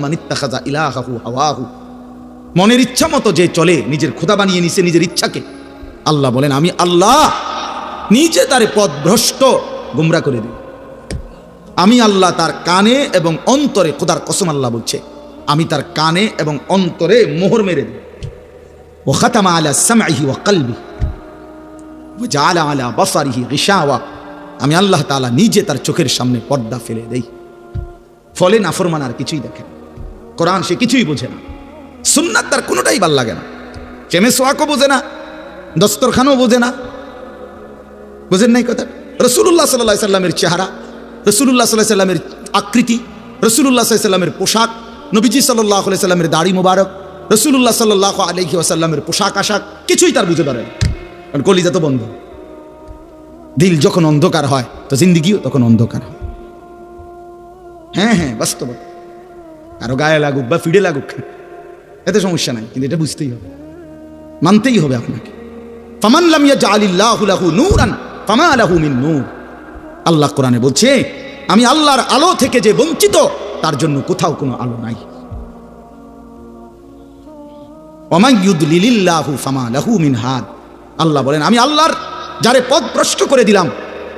মান ইত্তাখাযা ইলাহাহু হাওয়াহু, মনের ইচ্ছা মতো যে চলে, নিজের খোদা বানিয়ে নিছে নিজের ইচ্ছাকে। আল্লাহ বলেন আমি আল্লাহ নিজে তার পথভ্রষ্ট গুমরা করে দিই। আমি আল্লাহ তার কানে এবং অন্তরে, খোদার কসম আল্লাহ বলছে, আমি তার কানে এবং অন্তরে মোহর মেরে দিই। ওয়া খাতামা আলা সামঈহি ওয়া কলবিহি ওয়া জাআলা আলা বাসারিহি গিশাওয়া, আমি আল্লাহ তাআলা নিজে তার চোখের সামনে পর্দা ফেলে দেই। ফলে নাফরমান আর কিছুই দেখে না, কোরআন সে কিছুই বোঝে না, সুন্নাত তার কোনোটাই ভাল লাগে না, সে মেসওয়াকও বোঝে না, দস্তরখানও বোঝে না। বোঝেন নাই কথা? রাসূলুল্লাহ সাল্লাল্লাহু আলাইহি সাল্লামের চেহারা, রাসূলুল্লাহ সাল্লাল্লাহু আলাইহি সাল্লামের আকৃতি, রাসূলুল্লাহ সাল্লাল্লাহু আলাইহি সাল্লামের পোশাক, নবীজি সাল্লাল্লাহু আলাইহি সাল্লামের দাড়ি মোবারক, রাসূলুল্লাহ সাল্লাল্লাহু আলাইহি ওয়াসাল্লামের পোশাক আশাক কিছুই তার বুঝে ধরে না, কারণ কলিজা তো বন্ধ। দিল যখন অন্ধকার হয় তো জিন্দেগিও তখন অন্ধকার হয়। হ্যাঁ হ্যাঁ, বাস্তব। কারো গায়ে লাগুক বা ফিডে লাগুক, এতে সমস্যা নাই, কিন্তু এটা বুঝতেই হবে, মানতেই হবে আপনাকে। ফামান লাম ইয়াজআলিল্লাহু লাহু নূরান ফামা লাহু মিন নূর, আল্লাহ কোরআনে বলছে আমি আল্লাহর আলো থেকে যে বঞ্চিত তার জন্য কোথাও কোনো আলো নাই। ওয়া মান ইউদলিলিল্লাহু ফামা লাহু মিন হাদ, আল্লাহ বলেন আমি আল্লাহর যারে পথ ভ্রষ্ট করে দিলাম,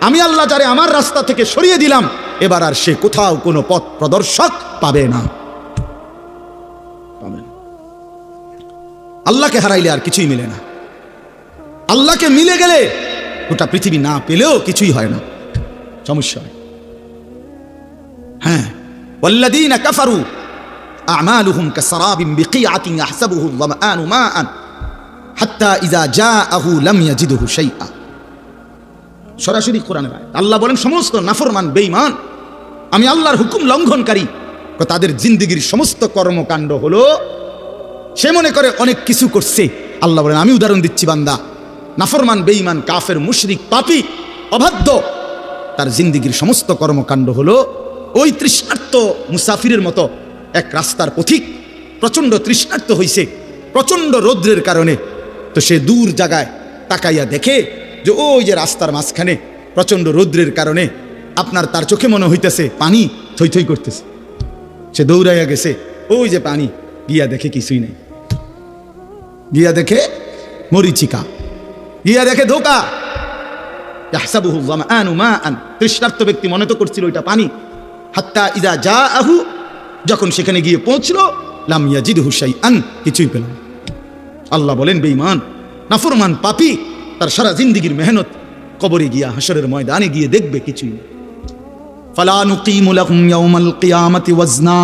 আমি আল্লাহ যারে আমার রাস্তা থেকে সরিয়ে দিলাম, এবার আর সে কোথাও কোনো পথ প্রদর্শক পাবে না। আল্লাহকে হারাইলে আর কিছুই মিলে না। আল্লাহকে মিলে গেলে গোটা পৃথিবী না পেলেও কিছুই হয় না, সমস্যা হয়। হ্যাঁ, ওয়াল্লাযীনা কাফারু আ'মালুহুম কাসরাবিন বিকিআতিন ইয়াহসাবুহু আয-যামআনু মাআন হাত্তা ইযা জাআহু লাম ইয়াজিদহু শাইআ। সরাসরি কোরআনের আয়াত। আল্লাহ বলেন সমস্ত নাফরমান বেঈমান, আমি আল্লাহর হুকুম লঙ্ঘনকারী, তাদের জিন্দেগীর সমস্ত কর্মকাণ্ড হলো সে মনে করে অনেক কিছু করছে। আল্লাহ বলেন আমি উদাহরণ দিচ্ছি বান্দা, নাফরমান বেঈমান কাফের মুশরিক পাপী অবাধ্য, তার জিন্দেগীর সমস্ত কর্মকাণ্ড হলো ওই তৃষ্ণার্ত মুসাফিরের মতো এক রাস্তার পথিক, প্রচণ্ড তৃষ্ণার্ত হইছে প্রচণ্ড রৌদ্রের কারণে, তো সে দূর জায়গায় তাকাইয়া দেখে যে ওই যে রাস্তার মাঝখানে প্রচণ্ড রৌদ্রের কারণে আপনার তার চোখে মনে হইতেছে পানি থই থই করতেছে, সে দৌড়াইয়া গেছে ওই যে পানি, গিয়া দেখে কিছুই নেই, গিয়া দেখে মরিচিকা, গিয়া দেখে ধোকা। ইয়াহসাবুহু আয-যামআনু মাআন, তৃষ্ণার্ত ব্যক্তি মনে তো করছিল ওইটা পানি। হাত্তা ইযা জাআহু, যখন সেখানে গিয়ে পৌঁছলো, লাম ইয়াজিদহু শাইআন, কিছুই পেল না। আল্লাহ বলেন বেঈমান নাফরমান পাপী তার সারা জিন্দেগীর মেহনত কবরে গিয়া হাসরের ময়দানে গিয়ে দেখবে কিছুই না। ফালা নুকিমু লাহুম ইয়াওমাল কিয়ামাতি ওয়াজনা।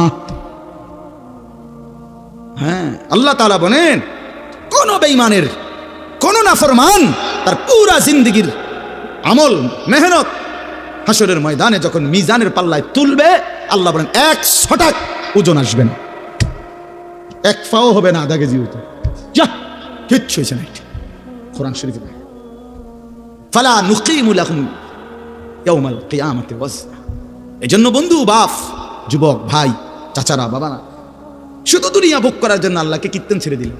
হ্যাঁ, আল্লাহ তাআলা বলেন কোন বেঈমানের, কোন নাফরমান তার পুরা জিন্দেগীর আমল মেহনত হাসরের ময়দানে যখন মিজানের পাল্লায় তুলবে, আল্লাহ বলেন 100 টাকা ওজন আসবে না, এক পাও হবে না আধা কেজি ওজন, যা কিচ্ছু হয়েছে না। কোরআন শরীফে ফালা নুকিমু লাহুম ইয়াওমাল কিয়ামাতি ওয়াজনা। এজন্য বন্ধু, বাপ, যুবক, ভাই, চাচারা, বাবারা, শুধু দুনিয়া ভোগ করার জন্য আল্লাহকে কীর্তন ছেড়ে দিলেন।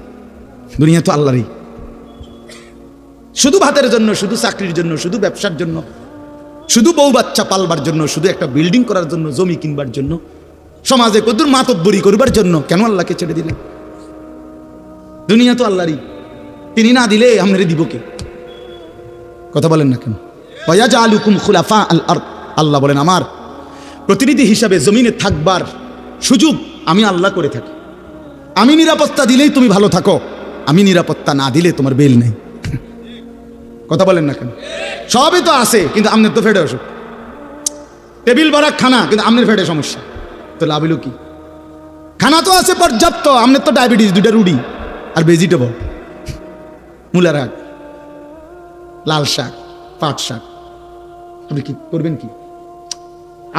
দুনিয়া তো আল্লাহরই, শুধু ভাতের জন্য, শুধু চাকরির জন্য, শুধু ব্যবসার জন্য, শুধু বউ বাচ্চা পালবার জন্য, শুধু একটা বিল্ডিং করার জন্য, জমি কিনবার জন্য, সমাজে কদ্দুর মাতব্বরি করবার জন্য কেন আল্লাহকে ছেড়ে দিলেন? দুনিয়া তো আল্লাহরই, তিনি না দিলে আমাদের দিব কে? কথা বলেন না কেন? ওয়ায়াজআলুকুম খুলাফা আল আরদ, আল্লাহ বলেন আমার প্রতিনিধি হিসাবে জমিনে থাকবার সুযোগ আমি আল্লাহ করে থাকি। আমি নিরাপত্তা দিলেই তুমি ভালো থাকো, আমি নিরাপত্তা না দিলে তোমার বেল নেই। কথা বলেন না কেন? সবই তো আছে, কিন্তু আমনের তো ফেটে অসুখ, টেবিল ভরা খানা, কিন্তু আমনের ফেটে সমস্যা, তো লাভ হলো কি? খানা তো আছে পর্যাপ্ত, আমনের তো ডায়াবেটিস, 2টা রুটি আর ভেজিটেবল, মূলার শাক, লাল শাক, পাট শাক, আপনি কি করবেন কি?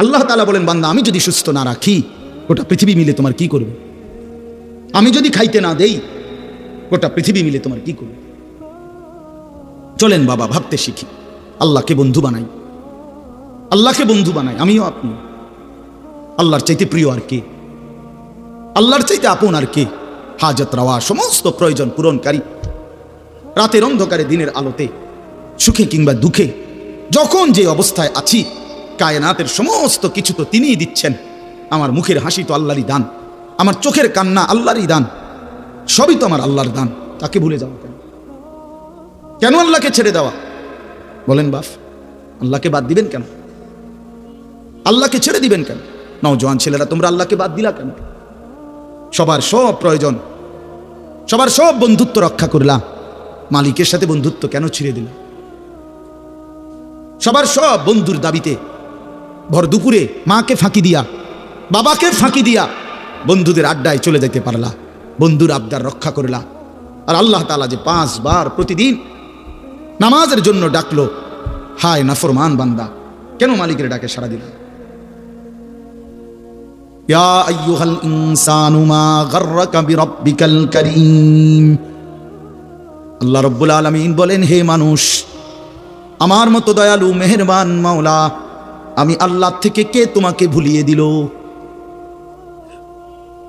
আল্লাহ তাআলা বলেন বান্দা আমি যদি সুস্থ না রাখি, গোটা পৃথিবী মিলে তোমার কি করবে? আমি যদি খাইতে না দেই, গোটা পৃথিবী মিলে তোমার কি করবে? চলেন বাবা ভাবতে শিখি, আল্লাহকে বন্ধু বানাই, আল্লাহকে বন্ধু বানাই, আমিও আপনি। আল্লাহর চাইতে প্রিয় আর কে? আল্লাহর চাইতে আপন আর কে? হাজত রাওয়া সমস্ত প্রয়োজন পূরণকারী, রাতের অন্ধকারে দিনের আলোতে, সুখে কিংবা দুঃখে, যখন যে অবস্থায় আছি, কায়নাতের সমস্ত কিছু তো তিনিই দিচ্ছেন। আমার মুখের হাসি তো আল্লাহরই দান, আমার চোখের কান্না আল্লাহরই দান, সবই তো আমার আল্লাহর দান, তাকে ভুলে যাওয়া কেন? কেন আল্লাহকে ছেড়ে দেওয়া? বলেন বাপ, আল্লাহকে বাদ দিবেন কেন? আল্লাহকে ছেড়ে দিবেন কেন? নওজোয়ান ছেলেরা, তোমরা আল্লাহকে বাদ দিলা কেন? সবার সব প্রয়োজন, সবার সব বন্ধুত্ব রক্ষা করলা, মালিকের সাথে বন্ধুত্ব কেন ছিঁড়ে দিলা? সবার সব বন্ধুর দাবিতে ভর দুপুরে মাকে ফাঁকি দিয়া, বাবাকে ফাঁকি দিয়া বন্ধুদের আড্ডায় চলে যেতে পারলা, বন্ধুর আবদার রক্ষা করলা। আর আল্লাহ তাআলা যে 5 বার প্রতিদিন নামাজের জন্য ডাকলো, হায় নাফরমান বান্দা, কেন মালিকের ডাকে সাড়া দিলা? ইয়া আইয়ুহাল ইনসানু মা গাররাকা বিরাব্বিকাল কারীম। আল্লাহ রাব্বুল আলামিন বলেন, হে মানুষ, আমার মতো দয়ালু মেহেরবান মাওলা আমি আল্লাহ থেকে কে তোমাকে ভুলিয়ে দিল?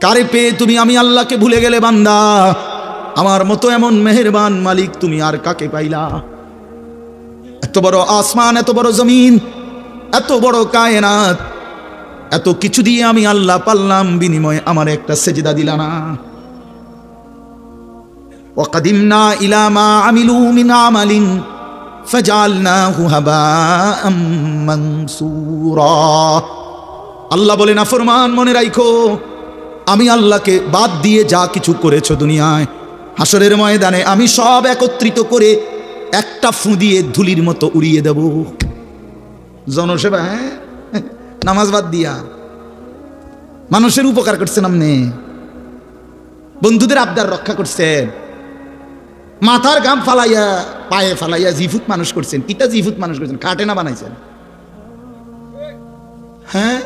কারে পেয়ে তুমি আমি আল্লাহকে ভুলে গেলে বান্দা? আমার মতো এমন মেহেরবান মালিক তুমি আর কাকে পাইলা? এত বড় আসমান, এত বড় জমিন, এত বড় কায়নাত, এত কিছু দিয়ে আমি আল্লাহ পাল্লাম, বিনিময়ে আমার একটা সেজদা দিলা না? ওয়াকাদিমনা ইলা মা আমিলু মিন আমালিন ফাজআলনাহু হাবাআম মানসুরা। আল্লাহ বলে, নাফরমান মনে রাখো, আমি আল্লাহকে বাদ দিয়ে যা কিছু করেছো দুনিয়ায়, হাসরের ময়দানে আমি সব একত্রিত করে একটা ফু দিয়ে ধুলির মতো উড়িয়ে দেব। জনসেবা, হ্যাঁ, নামাজ বাদ দিয়া মানুষের উপকার করছেন, আপনি বন্ধুদের আবদার রক্ষা করছেন, মাথার গাম ফালাইয়া পায়ে ফালাইয়া জিফুত মানুষ করছেন। কিটা জিফুত মানুষ করছেন? খাটে না বানাইছেন? হ্যাঁ,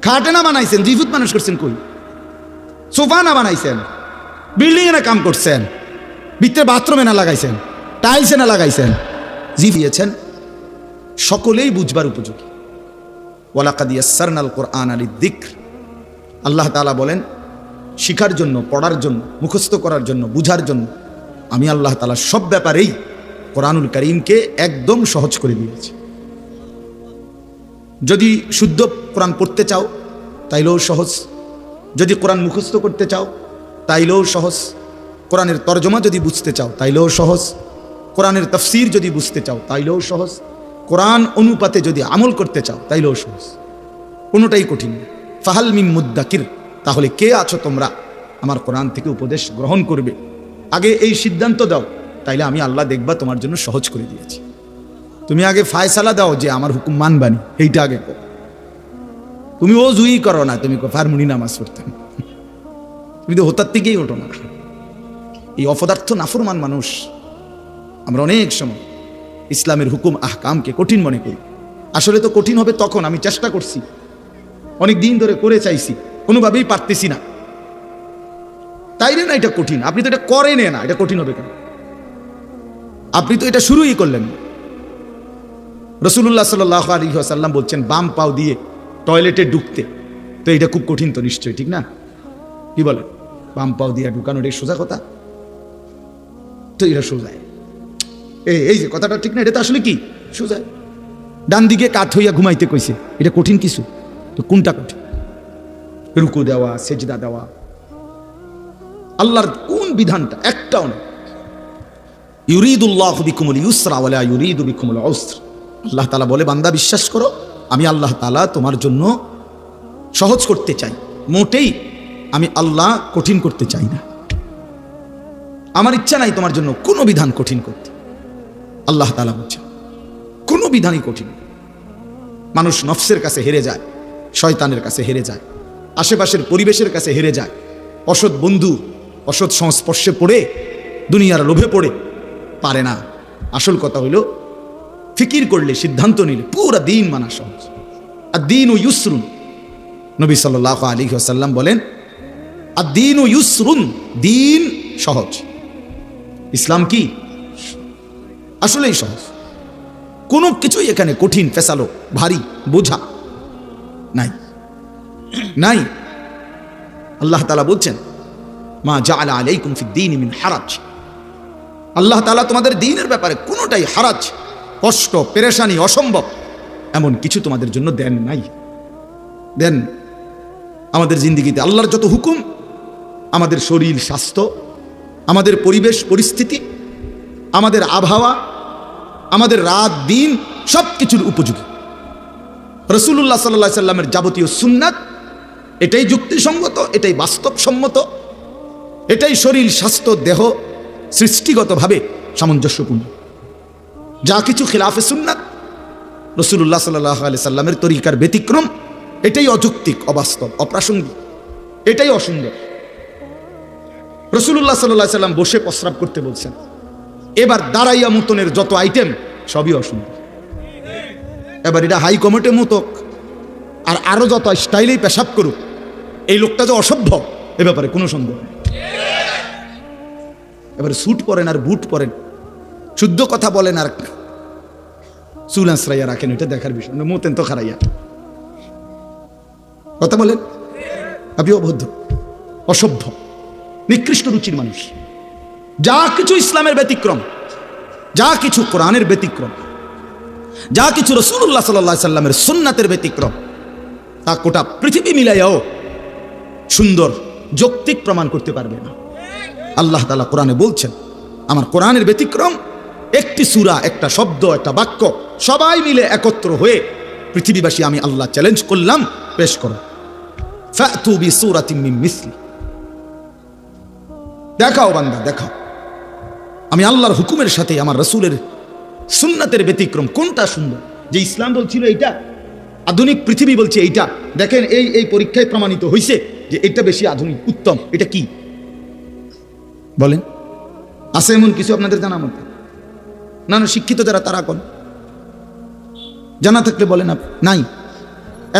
খাটে না বানাইছেন, জিফুত মানুষ করছেন। কই সোফা না বানাইছেন? বিল্ডিং এ না কাম করছেন? ভিতরে বাথরুমে না লাগাইছেন? টাইলসে না লাগাইছেন? জিফিয়েছেন। সকলেই বুঝবার উপযোগী। ওয়ালাকাদ ইয়াসসারনাল কুরআনা লিযিকর। আল্লাহ তাআলা বলেন, শিখার জন্য, পড়ার জন্য, মুখস্থ করার জন্য, বুঝার জন্য আমি আল্লাহ তাআলা সব ব্যাপারেই কোরআনুল কারীমকে একদম সহজ করে দিয়েছি। যদি শুদ্ধ কোরআন পড়তে চাও তাইলেও সহজ, যদি কোরআন মুখস্থ করতে চাও তাইলেও সহজ, কোরআনের তর্জমা যদি বুঝতে চাও তাইলেও সহজ, কোরআনের তাফসীর যদি বুঝতে চাও তাইলেও সহজ, কোরআন অনুপাতে যদি আমল করতে চাও তাইলেও সহজ, কোনোটাই কঠিন না। ফাহাল মিন মুদ্দাকির, তাহলে কে আছো তোমরা আমার কোরআন থেকে উপদেশ গ্রহণ করবে? আগে এই সিদ্ধান্ত দাও, তাইলে আমি আল্লাহ দেখবা তোমার জন্য সহজ করে দিয়েছি। তুমি আগে ফায়সালা দাও যে আমার হুকুম মানবানি, এইটা আগে কর। তুমি ও জুই করো না, তুমি ফারমুনি নামাজ পড়তাম, তুমি তো হোতার থেকেই ওঠো না। এই অপদার্থ নাফরমান মানুষ আমরা অনেক সময় ইসলামের হুকুম আহকামকে কঠিন মনে করি। আসলে তো কঠিন হবে তখন, আমি চেষ্টা করছি, অনেক দিন ধরে করে চাইছি, কোনোভাবেই পারতেছি না। তাইলে না এটা কঠিন, আপনি তো এটা করেন না, এটা কঠিন হবে কেন? আপনি তো এটা শুরুই করলেন। রাসূলুল্লাহ সাল্লাল্লাহু আলাইহি ওয়াসাল্লাম বলছেন বাম পাও দিয়ে টয়লেটে ঢুকতে, তো এটা খুব কঠিন তো নিশ্চয়ই, ঠিক না? কি বলে, বাম পাও দিয়ে ঢুকানো এটা সোজা কথা? তো এটা সোজা, এই যে কথাটা ঠিক না, এটা তো আসলে কি সোজা। ডান দিকে কাঠ হইয়া ঘুমাইতে কইছে, এটা কঠিন কিছু? তো কোনটা কঠিন? রুকু দেওয়া, সেজদা দেওয়া, আল্লাহর কোন বিধানটা? একটাও না। ইউরিদুল্লাহু বিকুমুল ইউসরা ওয়া লা ইউরিদু বিকুমুল উসর। আল্লাহ তাআলা বলে, বান্দা বিশ্বাস করো, আমি আল্লাহ তাআলা তোমার জন্য সহজ করতে চাই, মোটেই আমি আল্লাহ কঠিন করতে চাই না। আমার ইচ্ছা নাই তোমার জন্য কোনো বিধান কঠিন করতে। আল্লাহ তাআলা বলছেন কোনো বিধানই কঠিন। মানুষ নফসের কাছে হেরে যায়, শয়তানের কাছে হেরে যায়, আশেপাশের পরিবেশের কাছে হেরে যায়, অসৎ বন্ধু, অসৎ সংস্পর্শে পড়ে, দুনিয়ার লোভে পড়ে পারে না। আসল কথা হইল ফিকির করলে, সিদ্ধান্ত নিলে পুরা দিন মানা সহজ। আদ-দীনু ইউসরুন, নবী সাল্লাল্লাহু আলাইহি ওয়াসাল্লাম বলেন আদ-দীনু ইউসরুন, দিন সহজ। ইসলাম কি আসলেই সহজ, কোনো কিছুই এখানে কঠিন, ফেসালো, ভারী, বোঝা নাই নাই। আল্লাহ তাআলা বলছেন মা জাআলা আলাইকুম ফিদ-দীনি মিন হারাজ। আল্লাহ তাআলা তোমাদের দ্বীনের ব্যাপারে কোনোটাই হারাজ, কষ্ট, পেরেশানি, অসম্ভব এমন কিছু তোমাদের জন্য দেন নাই, দেন। আমাদের জিন্দিগিতে আল্লাহর যত হুকুম আমাদের শরীর স্বাস্থ্য, আমাদের পরিবেশ পরিস্থিতি, আমাদের আবহাওয়া, আমাদের রাত দিন সব কিছুর উপযোগী। রাসূলুল্লাহ সাল্লাল্লাহু আলাইহি সাল্লামের যাবতীয় সুন্নাত এটাই যুক্তিসঙ্গত, এটাই বাস্তবসম্মত, এটাই শরীর স্বাস্থ্য দেহ সৃষ্টিগতভাবে সামঞ্জস্যপূর্ণ। যা কিছু খিলাফে সুন্নাত, রাসূলুল্লাহ সাল্লাল্লাহু আলাইহি সাল্লামের তরিকার ব্যতিক্রম, এটাই অযৌক্তিক, অবাস্তব, অপ্রাসঙ্গিক, এটাই অসুন্দর। রাসূলুল্লাহ সাল্লাল্লাহু আলাইহি সাল্লাম বসে প্রস্রাব করতে বলছেন, এবার দাঁড়াইয়া মতনের যত আইটেম সবই অসুন্দর। এবার এটা হাই কমিটির মতক আর আরো যত স্টাইলেই পেশাব করুক, এই লোকটা যে অসভ্য এ ব্যাপারে কোনো সন্দেহ নেই। এবারে স্যুট পরেন আর বুট পরেন, শুদ্ধ কথা বলেন আর চুল আঁচড়াইয়া রাখেন, এটা দেখার বিষয় না। মতেন তো খারাইয়া কথা বলেন, আপনি অভদ্র, অসভ্য, নিকৃষ্ট রুচির মানুষ। যা কিছু ইসলামের ব্যতিক্রম, যা কিছু কোরআনের ব্যতিক্রম, যা কিছু রাসূলুল্লাহ সাল্লাল্লাহু আলাইহি সাল্লামের সুন্নাতের ব্যতিক্রম, তা গোটা পৃথিবী মিলাইয়াও সুন্দর যৌক্তিক প্রমাণ করতে পারবে না। আল্লাহ তাআলা কোরআনে বলছেন, আমার কোরআনের ব্যতিক্রম একটি সূরা, একটা শব্দ, একটা বাক্য, সবাই মিলে একত্র হয়ে পৃথিবীবাসী আমি আল্লাহ চ্যালেঞ্জ করলাম, পেশ করো, ফাতু বিসূরাতিন মিন মিসলি, দেখাও বান্দা দেখাও, আমি আল্লাহর হুকুমের সাথে আমার রাসূলের সুন্নাতের ব্যতিক্রম কোনটা সুন্দর। যে ইসলাম বলছিল এইটা, আধুনিক পৃথিবী বলছে এইটা, দেখেন এই পরীক্ষায় প্রমাণিত হয়েছে যে এটা বেশি আধুনিক, উত্তম, এটা কি বলেন? আছে এমন কিছু আপনাদের জানা মতো? না না, শিক্ষিত যারা তারা কোন জানা থাকলে বলেন। নাই,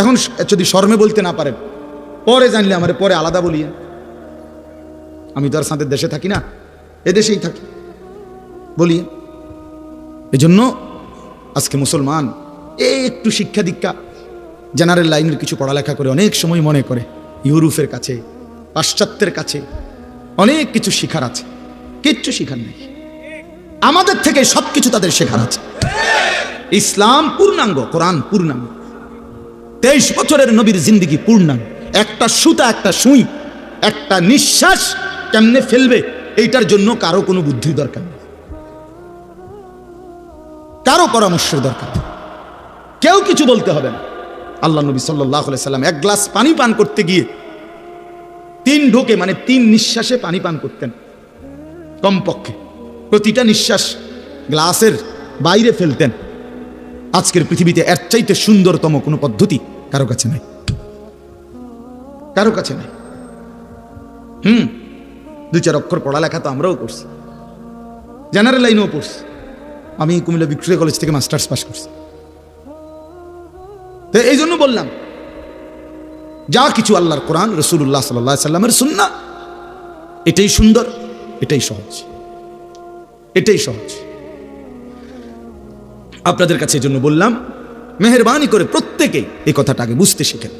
এখন যদি শর্মে বলতে না পারেন, পরে জানলে আমার পরে আলাদা বলিয়েন। আমি তো আর সাঁতের দেশে থাকি না, এদেশেই থাকি, বলিয়ে। এজন্য আজকে মুসলমান এই একটু শিক্ষা দীক্ষা জেনারেল লাইনের কিছু পড়ালেখা করে অনেক সময় মনে করে ইউরোপের কাছে, পাশ্চাত্যের কাছে অনেক কিছু শিখার আছে। কিচ্ছু শিখার নেই, আমাদের থেকে সবকিছু তাদের শেখার আছে। ইসলাম পূর্ণাঙ্গ, কোরআন পূর্ণাঙ্গ, 23 বছরের নবীর জিন্দেগি পূর্ণাঙ্গ। একটা সুতা, একটা সুই, একটা নিঃশ্বাস কেমনে ফেলবে এইটার জন্য কারো কোনো বুদ্ধির দরকার নেই, কারো পরামর্শের দরকার নেই, কেউ কিছু বলতে হবে না। আল্লাহ নবী সাল্লাল্লাহু আলাইহি সাল্লাম এক গ্লাস পানি পান করতে গিয়ে 3 ঢোকে, মানে 3 নিঃশ্বাসে পানি পান করতেন কমপক্ষে, প্রতিটা নিঃশ্বাস গ্লাসের বাইরে ফেলতেন। আজকের পৃথিবীতে এর চাইতে সুন্দরতম কোনো পদ্ধতি কারো কাছে নাই, কারো কাছে নাই। 2-4 অক্ষর পড়ালেখা তো আমরাও করছি, জেনারেল লাইনেও পড়ছি। আমি কুমিল্লা ভিক্টোরিয়া কলেজ থেকে মাস্টার্স পাস করছি। তো এই জন্য বললাম, যা কিছু আল্লাহর কোরআন, রাসূলুল্লাহ সাল্লাল্লাহু আলাইহি সাল্লামের সুন্নাহ, এটাই সুন্দর, এটাই সহজ, এটাই সহজ। আপনাদের কাছে এই জন্য বললাম, মেহেরবানি করে প্রত্যেকেই এই কথাটা আগে বুঝতে শিখেন।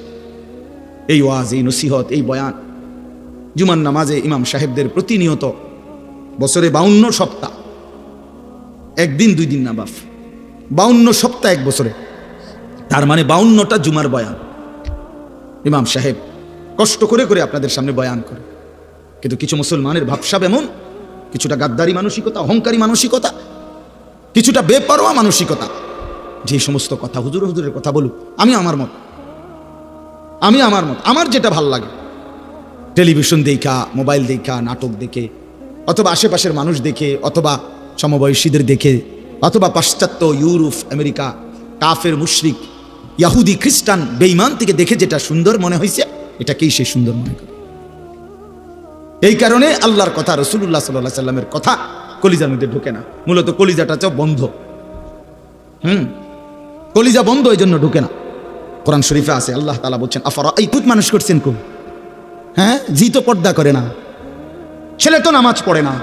এই ওয়াজ, এই নসিহত, এই বয়ান, জুমার নামাজে ইমাম সাহেবদের প্রতিনিয়ত বছরে 52 সপ্তাহ, একদিন 2 দিন না বাপ, 52 সপ্তাহ এক বছরে, তার মানে 52টা জুমার বয়ান ইমাম সাহেব কষ্ট করে করে আপনাদের সামনে বয়ান করে। কিন্তু কিছু মুসলমানের ভাবসাব এমন, কিছুটা গাদ্দারি মানসিকতা, অহংকারী মানসিকতা, কিছুটা বেপরোয়া মানসিকতা, যে সমস্ত কথা হুজুরের কথা বলুক, আমি আমার মত, আমার যেটা ভাল লাগে, টেলিভিশন দেখা, মোবাইল দেখা, নাটক দেখে, অথবা আশেপাশের মানুষ দেখে, অথবা সমবয়সীদের দেখে, অথবা পাশ্চাত্য, ইউরোপ, আমেরিকা, কাফের, মুশরিক, ইয়াহুদি, খ্রিস্টান, বেঈমান থেকে দেখে যেটা সুন্দর মনে হয়েছে, এটাকেই সে সুন্দর মনে করে। এই কারণে আল্লাহর কথা, রাসূলুল্লাহ সাল্লাল্লাহু আলাইহি সাল্লামের কথা কলিজার মধ্যে ঢোকে না। মূলত কলিজাটা চাও বন্ধ, কলিজা বন্ধ, এই জন্য ঢোকে না। কোরআন শরীফে আছে, আল্লাহ তাআলা বলছেন, আফারাআইতুম, মানুষ করছেন কোন? হ্যাঁ, জি তো পর্দা করে না, ছেলে তো নামাজ পড়ে না,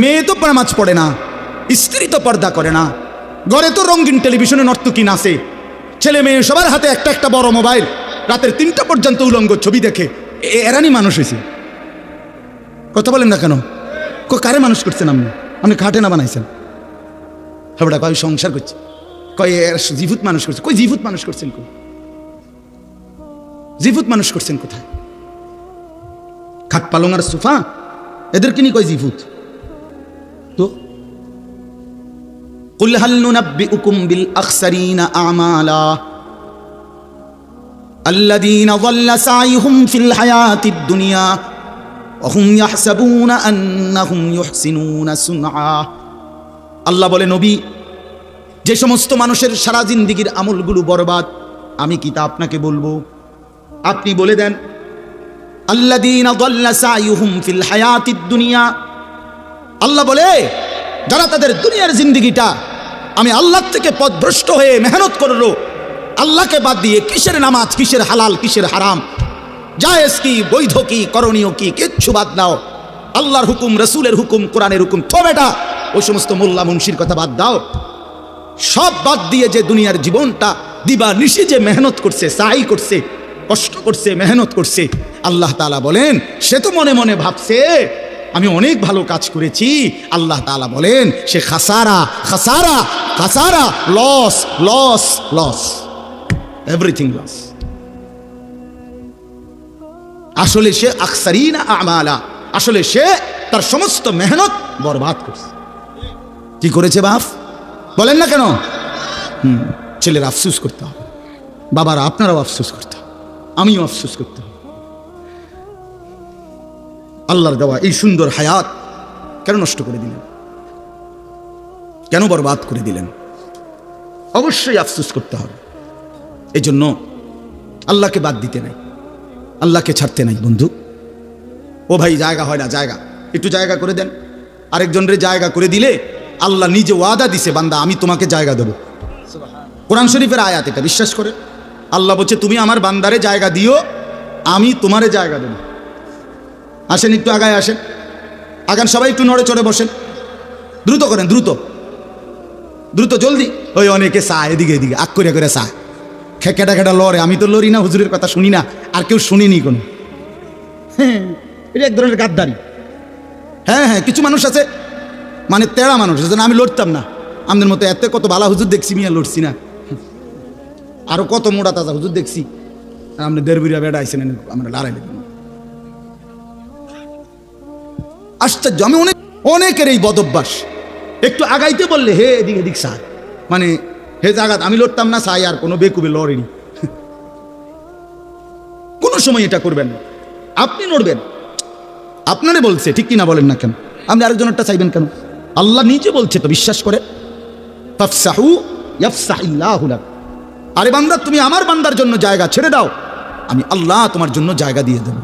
মেয়ে তো নামাজ পড়ে না, স্ত্রী তো পর্দা করে না, ঘরে তো রঙিন টেলিভিশনে নর্তকী নাচে, ছেলে মেয়ে সবার হাতে একটা একটা বড় মোবাইল, রাতের 3টা পর্যন্ত উলঙ্গ ছবি দেখে, এরানি মানুষ হয়েছে। কথা বলেন না কেন? কারে মানুষ করছেন আপনি? আপনি খাটে না বানাইছেন? হাবড়া কয় সংসার করছে, কয় জীভূত মানুষ করছে। কই জীভূত মানুষ করছেন? জিফুত মানুষ করছেন কোথায়? খাট পালং আর সোফা, এদেরকে নিয়ে কয় জিফুত। তো কুল হাল নুনাব্বিউকুম বিল আখসারিনা আমালা আল্লাযীনা যাল্লা সাইহুম ফিল হায়াতিদ দুনিয়া ওয়া হুম ইয়াহসাবুনা আন্নাহুম ইউহসিনুনা সুনআ। আল্লাহ বলে, নবী, যে সমস্ত মানুষের সারা জিন্দেগীর আমলগুলো বরবাদ, আমি কি তা আপনাকে বলবো? আপনি বলে দেন, আল্লাযীনা যাল্লা সাইহুম ফিল হায়াতিদ দুনিয়া। আল্লাহ বলে, যারা তাদের দুনিয়ার জিন্দেগিটা আমি আল্লাহ থেকে পথভ্রষ্ট হয়ে মেহনত করলো, আল্লাহকে বাদ দিয়ে কিসের নামাজ, কিসের হালাল, কিসের হারাম, জায়েজ কি, বৈধ কি, করণীয় কি, কিচ্ছু বাদ দাও। আল্লাহর হুকুম, রসুলের হুকুম, কোরআনের হুকুম, তো বেটা ওই সমস্ত মোল্লা মুন্সির কথা বাদ দাও। সব বাদ দিয়ে যে দুনিয়ার জীবনটা দিবা নিশি যে মেহনত করছে, সাই করছে, কষ্ট করছে, মেহনত করছে, আল্লাহ তাআলা বলেন সে তো মনে মনে ভাবছে আমি অনেক ভালো কাজ করেছি। আল্লাহ তাআলা বলেন সে খাসারা খাসারা খাসারা, loss loss loss, everything loss. আসলে সে আকসারিনা আমালা, আসলে সে তার সমস্ত মেহনত বরবাদ করছে। কি করেছে বাপ? বলেন না কেন? ছেলের আফসোস করতে হবে, বাবারা আপনারাও আফসোস করতে হবে, আমিও আফসোস করতে হবে। আল্লাহর দেওয়া এই সুন্দর হায়াত কেন নষ্ট করে দিলেন? কেন বরবাদ করে দিলেন? অবশ্যই আফসোস করতে হবে। এই জন্য আল্লাহকে বাদ দিতে নাই, আল্লাহকে ছাড়তে নাই। বন্ধু, ও ভাই, জায়গা হয় না, জায়গা একটু জায়গা করে দেন। আরেকজনের জায়গা করে দিলে আল্লাহ নিজে ওয়াদা দিছে, বান্দা আমি তোমাকে জায়গা দেবো। কোরআন শরীফের আয়াত, এটা বিশ্বাস করে আল্লাহ বলছে, তুমি আমার বান্দারে জায়গা দিও, আমি তোমারে জায়গা দেবো। আসেন, একটু আগায় আসেন, আগান সবাই, একটু নড়ে চড়ে বসেন, দ্রুত করেন, দ্রুত দ্রুত, জলদি। ওই অনেকে চা এদিকে এদিকে আগ করে করে চা খেকেটা খেটা লড়ে। আমি তো লড়ি না, হুজুরের কথা শুনি না, আর কেউ শুনিনি কোনো। হ্যাঁ, এটা এক ধরনের গাদ্দারি। হ্যাঁ হ্যাঁ, কিছু মানুষ আছে মানে তেড়া মানুষ, যেন আমি লড়তাম না। আমাদের মতো এত কত বালা হুজুর দেখছি, মিয়া লড়ছি না। আরো কত মোটা তাজা হুজুর দেখছি, আপনি দেড়বিরা বেড়া আইসেন, আমরা লড়াই লেগে। আশ্চর্য, আমি অনেকের এই বদ অভ্যাস। একটু আগাইতে বললে হে এদিক এদিক সার, মানে হে জাগাত আমি লড়তাম না, সাই আর কোনো বেকুবে লড়েনি। কোনো সময় এটা করবেন না, আপনি লড়বেন। আপনারে বলছে, ঠিক কিনা বলেন না কেন? আপনি আরেকজনেরটা চাইবেন কেন? আল্লাহ নিজে বলছে তো, বিশ্বাস করে। ফাফসাহু ইয়াফসাহিল্লাহু লাক। আরে বান্দা, তুমি আমার বান্দার জন্য জায়গা ছেড়ে দাও, আমি আল্লাহ তোমার জন্য জায়গা দিয়ে দেব।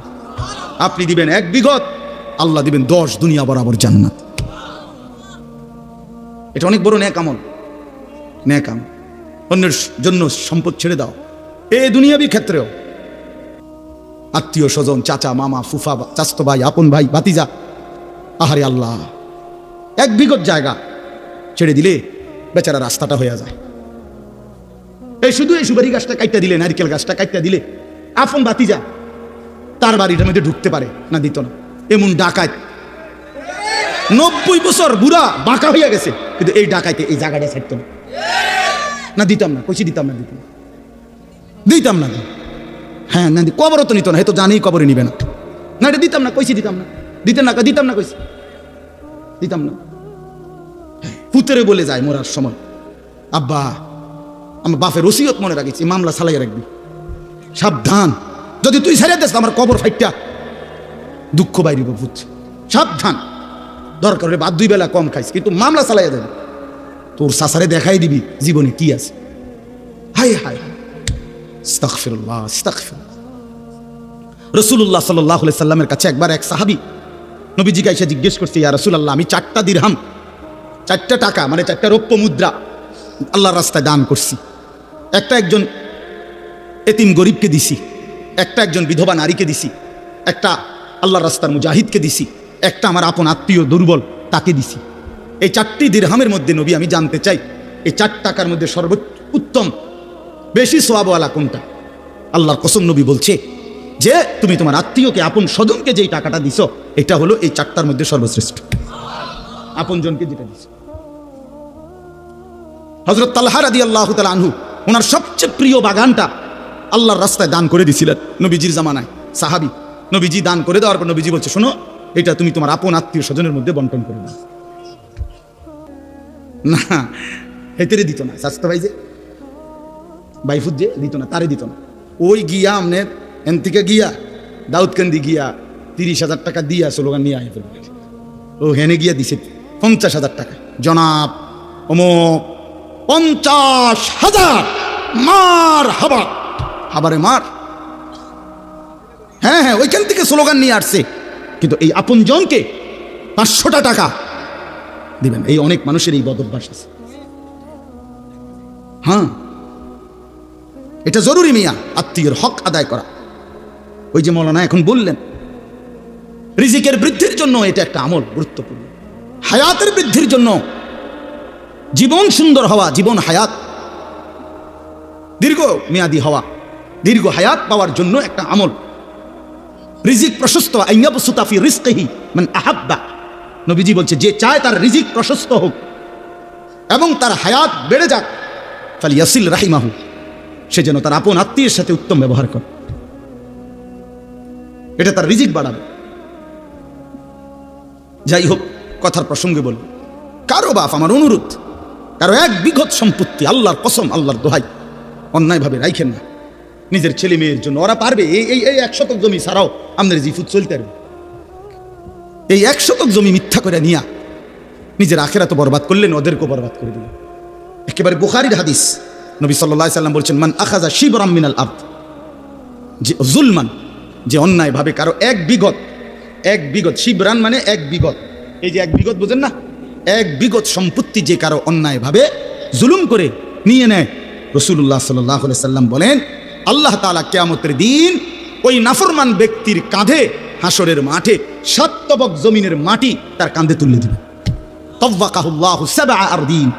আপনি দিবেন 1 বিঘত, আল্লাহ দিবেন 10 দুনিয়া বরাবর জান্নাত। এটা অনেক বড় নেক আমল, নেক আমল। অন্যের জন্য সম্পদ ছেড়ে দাও, এই দুনিয়াবি ক্ষেত্রেও। আত্মীয় স্বজন, চাচা, মামা, ফুফা, চাচতো ভাই, আপন ভাই, ভাতিজা, আহারে আল্লাহ, 1 বিঘত জায়গা ছেড়ে দিলে বেচারা রাস্তাটা হয়ে যায়। এই শুধু এই সুপারি গাছটা কাটতে দিলে, নারকেল গাছটা কাটতে দিলে, আপন ভাতিজা তার বাড়িটার মধ্যে ঢুকতে পারে না, দিত না। এমন ডাকাত 90 বছর বুড়া বাঁকা হইয়া গেছে, কিন্তু এই ডাকাইতে এই জায়গাটা ছাড়ত না। না দিতাম না, কইছি দিতাম না, দিতাম না। হ্যাঁ না, কবরও তো নিত না, হয়তো জানেই কবরে নিবে না। না এটা দিতাম না, কইছি দিতাম না, দিতেন না, দিতাম না, কইছি দিতাম না। পুতরে বলে যায় মরার সময়, আব্বা আমার বাপের ওসিয়ত মনে রাখিস, মামলা চালাইয়া রাখবি, সাবধান, যদি তুই ছেড়ে দিস আমার কবর ফাইটটা দুঃখ বাইরিব, বুঝ, সাবধান। দরকার হলে বাদ 2 বেলা কম খাইস, কিন্তু মামলা চালাইয়া দেবে, তোর সাসারে দেখাই দিবি জীবনে কি আছে। হাই হাই, আস্তাগফিরুল্লাহ আস্তাগফিরুল্লাহ। রাসূলুল্লাহ সাল্লাল্লাহু আলাইহি সাল্লামের কাছে একবার এক সাহাবী নবীজিকে এসে জিজ্ঞেস করছে, ইয়া রাসূলুল্লাহ, আমি 4টা দিরহাম, 4টা টাকা মানে 4টা রৌপ্য মুদ্রা আল্লাহর রাস্তায় দান করছি। একটা একজন এতিম গরিবকে দিছি, একটা একজন বিধবা নারীকে দিছি, একটা আল্লাহর রাস্তার মুজাহিদকে দিছি, একটা আমার আপন আত্মীয় দুর্বল তাকে দিছি। এই 4টি দিরহামের মধ্যে নবী আমি জানতে চাই, এই 4 টাকার মধ্যে সর্বোত্তম বেশি সওয়াবওয়ালা কোনটা? আল্লাহর কসম, নবী বলছে যে তুমি তোমার আত্মীয়কে, আপন স্বজনকে যেই টাকাটা দিছো, এটা হলো এই 4টার মধ্যে সর্বশ্রেষ্ঠ। আপন জনকে যেটা দিছো। হযরত তালহা রাদিয়াল্লাহু তাআলা আনহু, ওনার সবচেয়ে প্রিয় বাগানটা আল্লাহর রাস্তায় দান করে দিছিলেন নবীজির জামানায়। সাহাবী, নবীজি দান করে দেওয়ার পর নবীজি বলছে, শোনো, এটা তুমি তোমার আপন আত্মীয় স্বজনের মধ্যে বন্টন করে দাও। না, হেতেরে দিত না, স্বাস্থ্য ভাই যে বাইফুদ যে দিত না, তারে দিত না। ওই গিয়া আমনের এন থেকে গিয়া দাউদকান্দি গিয়া 30,000 টাকা দিয়া স্লোগান নিয়ে আয় ফেলবে। ও হেনে গিয়া দিছে 50,000 টাকা, জনাব অমুক 50,000 মার হাবা, হাবারে মার। হ্যাঁ হ্যাঁ, ওইখান থেকে স্লোগান নিয়ে আসছে। কিন্তু এই আপন জনকে 500টা টাকা দিবেন, এই অনেক মানুষের এই বদভ্যাস আছে। হ্যাঁ, এটা জরুরি মিয়া, আত্মীয়ের হক আদায় করা। ওই যে মৌলানা এখন বললেন, রিজিকের বৃদ্ধির জন্য এটা একটা আমল গুরুত্বপূর্ণ, হায়াতের বৃদ্ধির জন্য, জীবন সুন্দর হওয়া, জীবন হায়াত দীর্ঘ মেয়াদি হওয়া, দীর্ঘ হায়াত পাওয়ার জন্য একটা আমল। রিজিক প্রশস্ত, আইয়াবসুতা ফি রিজকিহি মান আহাব্বা। নবীজি বলছে, যে চায় তার রিজিক প্রশস্ত হোক এবং তার হায়াত বেড়ে যাক, ফালিয়াসিল রাহিমাহু, সে যেন তার আপন আত্মীয়ের সাথে উত্তম ব্যবহার করে, এটা তার রিজিক বাড়াবে। যাই হোক, কথার প্রসঙ্গে বলব, কারো বাপ, আমার অনুরোধ, কারো 1 বিঘত সম্পত্তি, আল্লাহর কসম, আল্লাহর দোহাই, অন্যায়ভাবে রাইখেন না নিজের ছেলে মেয়ের জন্য। ওরা পারবে, এই 1 শতক জমি ছাড়াও আমাদের জিফুত চলতে পারবে। এই 1 শতক জমি মিথ্যা করে নিয়া নিজের আখেরাত বরবাদ করলেন, ওদেরকেও বরবাদ করে দিলেন। একেবারে বুখারীর হাদিস, নবী সাল্লাল্লাহু আলাইহি সাল্লাম বলছেন, মান আখাযা শিবরাম মিনাল আরদ, যে জুলমান, যে অন্যায়ভাবে কারো 1 বিঘত, শিবরান মানে 1 বিঘত, এই যে 1 বিঘত বুঝেন না, 1 বিঘত সম্পত্তি যে কারো অন্যায়ভাবে জুলুম করে নিয়ে নেয়, রাসূলুল্লাহ সাল্লাল্লাহু আলাইহি সাল্লাম বলেন, আল্লাহ তাআলা কিয়ামতের দিন ওই নাফরমান ব্যক্তির কাঁধে হাসরের মাঠে 7 তবক জমিনের মাটি তার কাঁধে তুলে দিবে। তাওয়াকাহুল্লাহু 7 আরদিন,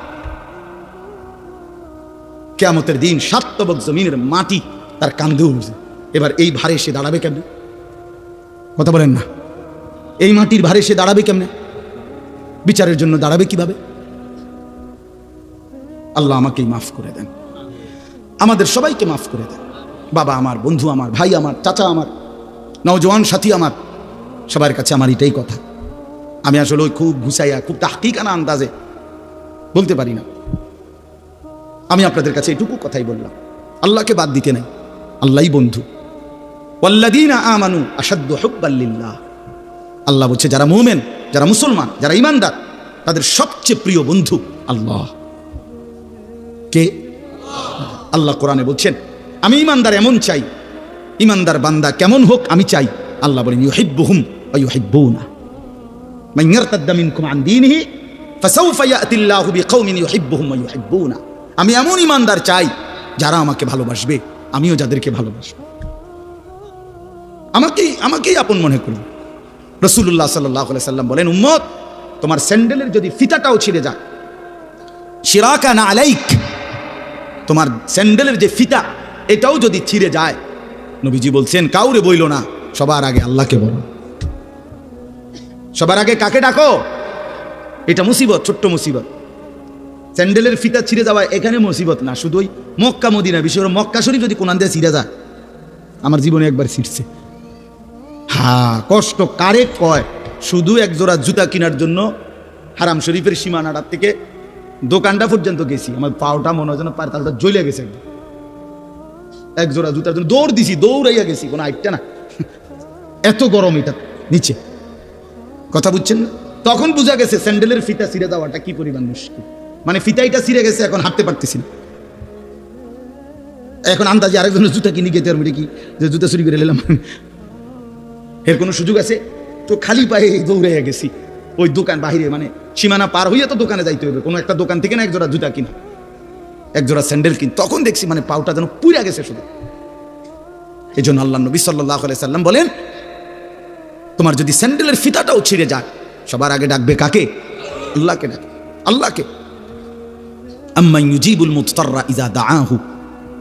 কিয়ামতের দিন 7 তবক জমিনের মাটি তার কাঁধে উঠবে। এবার এই ভারে সে দাঁড়াবে কেমনে? কথা বলেন না, এই মাটির ভারে সে দাঁড়াবে কেমনে? বিচারের জন্য দাঁড়াবে কিভাবে? আল্লাহ আমাকেই মাফ করে দেন, আমাদের সবাইকে মাফ করে দেন। বাবা আমার, বন্ধু আমার, ভাই আমার, চাচা আমার, নওজওয়ান সাথী আমার, সবার কাছে আমার এটাই কথা। আমি আসলে ওই খুব ঘুষাইয়া, খুব তাহকিকানা আন্দাজে বলতে পারি না। আমি আপনাদের কাছে এটুকু কথাই বললাম, আল্লাহকে বাদ দিতে নাই, আল্লাহই বন্ধু। ওয়াল্লাযীনা আমানু আশাদ্দু হুব্বাল লিল্লাহ, আল্লাহ বলছে যারা মুমিন, যারা মুসলমান, যারা ঈমানদার, তাদের সবচেয়ে প্রিয় বন্ধু আল্লাহ। কে? আল্লাহ কোরআনে বলছেন, আমি ঈমানদার এমন চাই, ঈমানদার বান্দা কেমন হোক আমি চাই। আল্লাহ বলেন, ইউহিব্বুহুম ওয়া ইউহিব্বুনা, মান ইয়ারতাদ্দা মিনকুম আন দীনিহি ফাসাউফা ইয়াতিল্লাহু বিকওমিন ইউহিব্বুহুম ওয়া ইউহিব্বুনা। আমি এমন ঈমানদার চাই যারা আমাকে ভালোবাসবে, আমিও যাদেরকে ভালোবাসব, আমাকেই আপন মনে করবে। রাসূলুল্লাহ সাল্লাল্লাহু আলাইহি সাল্লাম বলেন, উম্মত, তোমার স্যান্ডেলের যদি ফিতাটাও ছিঁড়ে যায়, শিরাকান আলাইক, তোমার স্যান্ডেলের যে ফিতা এটাও যদি ছিঁড়ে যায়, নবীজি বলছেন কাউরে বইল না, সবার আগে আল্লাহকে বলো। সবার আগে কাকে ডাকো? এটা মুসিবত, ছোট্ট মুসিবত। স্যান্ডেলের ফিতা ছিঁড়ে যাওয়া এখানে মুসিবত না, শুধু ওই মক্কা মদিনা, বিশেষ করে মক্কা শরীফ যদি কোনান দিয়ে ছিঁড়ে যায়, আমার জীবনে একবার ছিঁড়ছে। হ্যাঁ, কষ্ট কারে কয়? শুধু 1 জোড়া জুতা কেনার জন্য হারাম শরীফের সীমানাটার থেকে দোকানটা পর্যন্ত গেছি, আমার পাওটা মনে হয় যেন পায়ের তালটা জ্বলে গেছে। 1 জোড়া জুতার জন্য দৌড় দিছি, দৌড়াইয়া গেছি, কোনো আইটটা না, এত গরম এটা নিচে। কথা বুঝছেন না? তখন বুঝা গেছে স্যান্ডেলের ফিতা ছিঁড়ে যাওয়াটা কি পরিমাণ মুশকিল। মানে ফিতাইটা ছিঁড়ে গেছে, এখন হাঁটতে পারতেছি না। এখন আন্দাজে আরেকজনের জুতা কিনে গেতে পারবো কি, যে জুতা চুরি করে নিলাম, এর কোনো সুযোগ আছে? তো খালি পায়ে দৌড়াইয়া গেছি ওই দোকান বাহিরে, মানে সীমানা পার হইয়া তো দোকানে যাইতে হবে, কোনো একটা দোকান থেকে না 1 জোড়া জুতা কিনা, 1 জোড়া স্যান্ডেল কিন। তখন দেখছি মানে পাউটা যেন পুড়ে গেছে শুধু। এই জন্য আল্লাহ নবী সাল্লাল্লাহু আলাইহি সাল্লাম বলেন, তোমার যদি স্যান্ডেলের ফিতাটাও ছিঁড়ে যায়, সবার আগে ডাকবে কাকে? আল্লাহকে ডাকবে, আল্লাহকে। আম্মান ইউজিবুল মুদতাররা ইযা দাআহু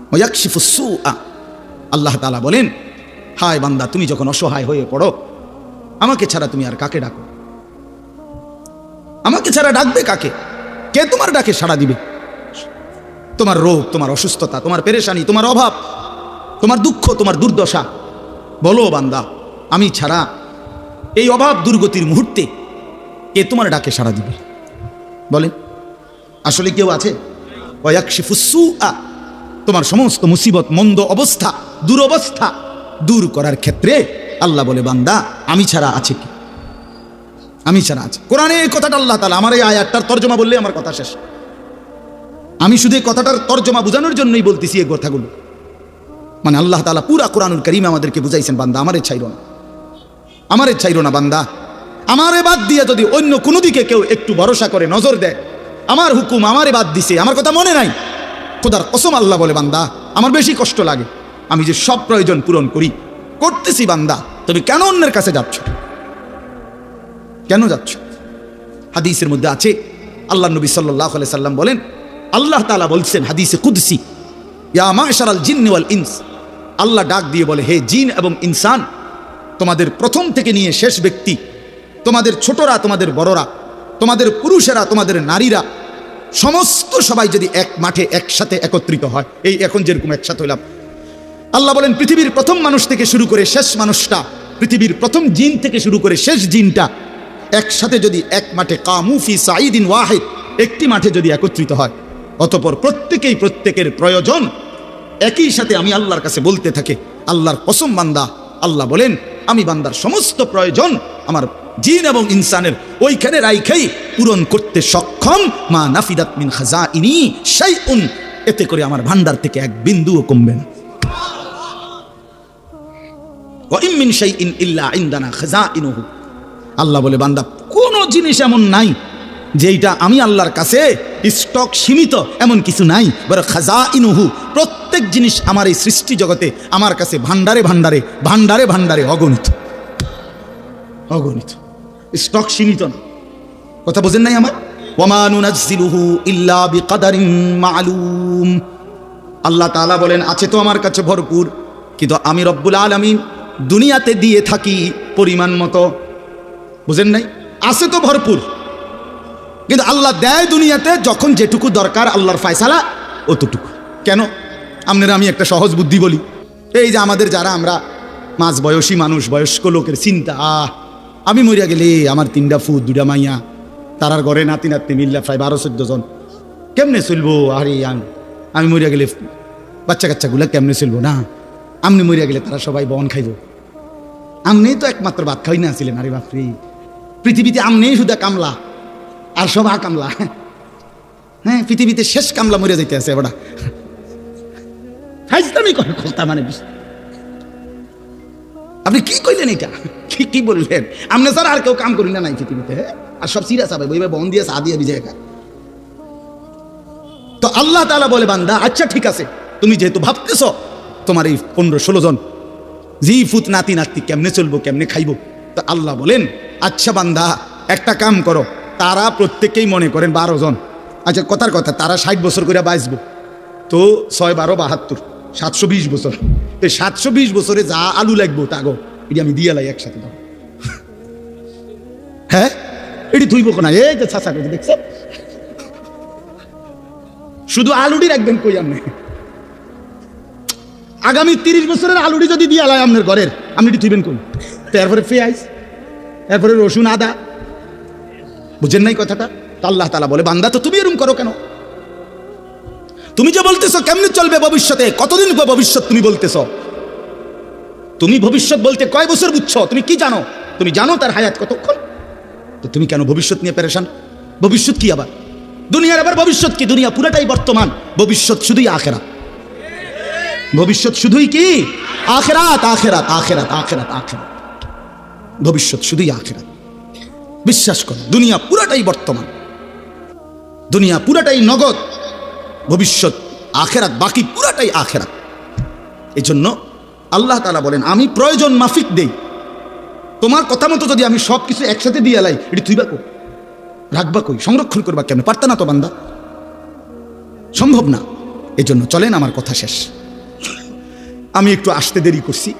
ওয়া ইয়াকশিফুস সুআ, আল্লাহ তাআলা বলেন, হায় বান্দা, তুমি যখন অসহায় হয়ে পড়ো, আমাকে ছাড়া তুমি আর কাকে ডাকো? আমাকে ছাড়া ডাকবে কাকে? কে তোমার ডাকে সাড়া দিবে? তোমার রোগ, তোমার অসুস্থতা, তোমার পেরেশানি, তোমার অভাব, তোমার দুঃখ, তোমার দুর্দশা বলো বান্দা। আমি ছাড়া এই অভাব দুর্গতির মুহূর্তে কে তোমার ডাকে সাড়া দিবে? বলে আসলে কেউ আছে? তোমার সমস্ত মুসিবত, মন্দ অবস্থা, দুরবস্থা দূর করার ক্ষেত্রে আল্লাহ বলে বান্দা আমি ছাড়া আছে কি? আমি ছাড়া আছে। কোরআনে এই কথাটা আল্লাহ তাআলা, আমার এই আয়াতটার তর্জমা বললে আমার কথা শেষ। আমি শুধু এই কথাটার তর্জমা বোঝানোর জন্যই বলতেছি এই কথাগুলো। মানে আল্লাহ তাআলা পুরা কোরআনুল কারীমে আমাদেরকে বুঝাইছেন বান্দা আমারে ছাইরো না, আমারে ছাইরো না বান্দা। আমারে বাদ দিয়ে যদি অন্য কোনো দিকে কেউ একটু ভরসা করে, নজর দেয়, আমার হুকুম আমারে বাদ দিছে, আমার কথা মনে নাই, খোদার কসম আল্লাহ বলে বান্দা আমার বেশি কষ্ট লাগে। আমি যে সব প্রয়োজন পূরণ করতেছি বান্দা, তুমি কেন অন্যের কাছে যাচ্ছ? কেন যাচ্ছ? হাদিসের মধ্যে আছে, আল্লাহ নবী সাল্লাল্লাহু আলাইহি সাল্লাম বলেন, আল্লাহ তাআলা বলছেন হাদিসে কুদসি, ইয়া মাশারাল জিন্নি ওয়াল ইনস, আল্লাহ ডাক দিয়ে বলে হে জিন এবং ইনসান, তোমাদের প্রথম থেকে নিয়ে শেষ ব্যক্তি, তোমাদের ছোটরা, তোমাদের বড়রা, তোমাদের পুরুষেরা, তোমাদের নারীরা, সমস্ত সবাই যদি এক মাঠে একসাথে একত্রিত হয়, এই এখন যেরকম একসাথে হইলাম, আল্লাহ বলেন পৃথিবীর প্রথম মানুষ থেকে শুরু করে শেষ মানুষটা, পৃথিবীর প্রথম জিন থেকে শুরু করে শেষ জিনটা একসাথে যদি এক মাঠে কামু ফি সাইদিন ওয়াহিদ, একটি মাঠে যদি একত্রিত হয়, অতঃপর প্রত্যেকেই প্রত্যেকের প্রয়োজন একই সাথে আমি আল্লাহর কাছে বলতে থাকে, আল্লাহর কসম বান্দা, আল্লাহ বলেন আমি বান্দার সমস্ত প্রয়োজন আমার জিন এবং ইনসানের ওইখানে রাইখাই পূরণ করতে সক্ষম। মা নাফিদাত মিন খাজাইনি শাইউন, এতে করে আমার ভান্ডার থেকে এক বিন্দুও কমবে না। ওয়া ইন মিন শাইইন ইল্লা ইনদানা খাজাইনুহু, আল্লাহ বলে বান্দা কোন জিনিস এমন নাই যেটা আমি আল্লাহর কাছে স্টক সীমিত, এমন কিছু নাই। বরং খাজাইনুহু, প্রত্যেক জিনিস আমার এই সৃষ্টি জগতে আমার কাছে ভান্ডারে ভান্ডারে ভান্ডারে ভান্ডারে অগণিত, অগণিত, স্টক সীমিত না। কথা বোঝেন নাই আমার? ওয়ামা নুনাজ্জিলুহু ইল্লা বিকাদারিন মালুম, আল্লাহ তাআলা বলেন আছে তো আমার কাছে ভরপুর, কিন্তু আমি রব্বুল আলামিন দুনিয়াতে দিয়ে থাকি পরিমাণ মতো। বুঝেন নাই? আছে তো ভরপুর, কিন্তু আল্লাহ দেয় দুনিয়াতে যখন যেটুকু দরকার, আল্লাহর ফয়সালা অতটুকু। কেন? আপনারা আমি একটা সহজ বুদ্ধি বলি, এই যে আমাদের যারা আমরা মাঝ বয়সী মানুষ, বয়স্ক লোকের চিন্তা, আমি মরিয়া গেলে আমার 3টা ফুট 2টা মাইয়া, তারার ঘরে নাতি নাতনি মিল্লা প্রায় 12-14 জন, কেমনে চলবো? আরে আমি মরিয়া গেলে বাচ্চা কাচ্চাগুলা কেমনে চলবো? না, আপনি মরিয়া গেলে তারা সবাই বন খাইব, আপনি তো একমাত্র ভাত খাই না ছিলেন। আরে বাপরে, পৃথিবীতে আপনি শুধু কামলা আর সব কামলা। হ্যাঁ, পৃথিবীতে শেষ কামলা মরে যাইতে আছে ওটা। মানে আপনি কি কইলেন? এটা কি বললেন? আপনি স্যার আর কেউ কাম করি না নাই পৃথিবীতে, আর সব সিরিয়াস হবে, বইবে বন দিয়ে চা দিয়ে ভিজে একা। তো আল্লাহ তাআলা বলে বান্দা আচ্ছা ঠিক আছে, তুমি যেহেতু ভাবতেছ তোমার এই 15-16 জন জি ফুত নাতি নাতি কেমনে চলবো, কেমনে খাইবো, তো আল্লাহ বলেন আচ্ছা বান্দা একটা কাম করো, তারা প্রত্যেকেই মনে করেন 12 জন, আচ্ছা কথার কথা তারা 60 বছর করে বাঁচবো, তো 6-12-72 720 বছর, তো 720 বছরে যা আলু লাগবো তাগো এটি আমি দিয়ে লাই একসাথে দাও। হ্যাঁ, এটি তুইব না, এই যে চাচা করে দেখছ, শুধু আলুটি রাখবেন কই আপনি, আগামী 30 বছরের আলুটি যদি দিয়ে লাই আপনার ঘরের, আপনি এটি তুইবেন কই? তারপরে পেঁয়াজ, এরপরে রসুন, আদা, বুঝেন নাই কথাটা? আল্লাহ তাআলা বলে বান্দা তো তুমি এরকম করো কেন? তুমি যে বলতেছো কেমনে চলবে ভবিষ্যতে, কতদিন ভবিষ্যৎ তুমি বলতেছো, তুমি ভবিষ্যৎ বলতে কয় বছর বুঝছো? তুমি কি জানো? তুমি জানো তার হায়াত কতক্ষণ? তো তুমি কেন ভবিষ্যৎ নিয়ে পেরেশান? ভবিষ্যৎ কি আবার? দুনিয়ার আবার ভবিষ্যৎ কি? দুনিয়া পুরাটাই বর্তমান, ভবিষ্যৎ শুধুই আখিরাত। ভবিষ্যৎ শুধুই কি? আখিরাত, আখিরাত, আখিরাত, আখিরাত, আখিরাত, ভবিষ্যৎ শুধুই আখিরাত। বিশ্বাস করো, দুনিয়া পুরাটাই বর্তমান, দুনিয়া পুরাটাই নগদ, ভবিষ্যৎ আখিরাত, বাকি পুরাটাই আখিরাত। এই জন্য আল্লাহ তাআলা বলেন আমি প্রয়োজন মাফিক দেই, তোমার কথা মতো যদি আমি সব কিছু একসাথে দিয়ে এলাই, এটি তুইবা কই, রাখবা কই, সংরক্ষণ করবা কেমন? পারতা না তো বান্দা, সম্ভব না। এই জন্য চলেন, আমার কথা শেষ, আমি একটু আসতে দেরি করছি,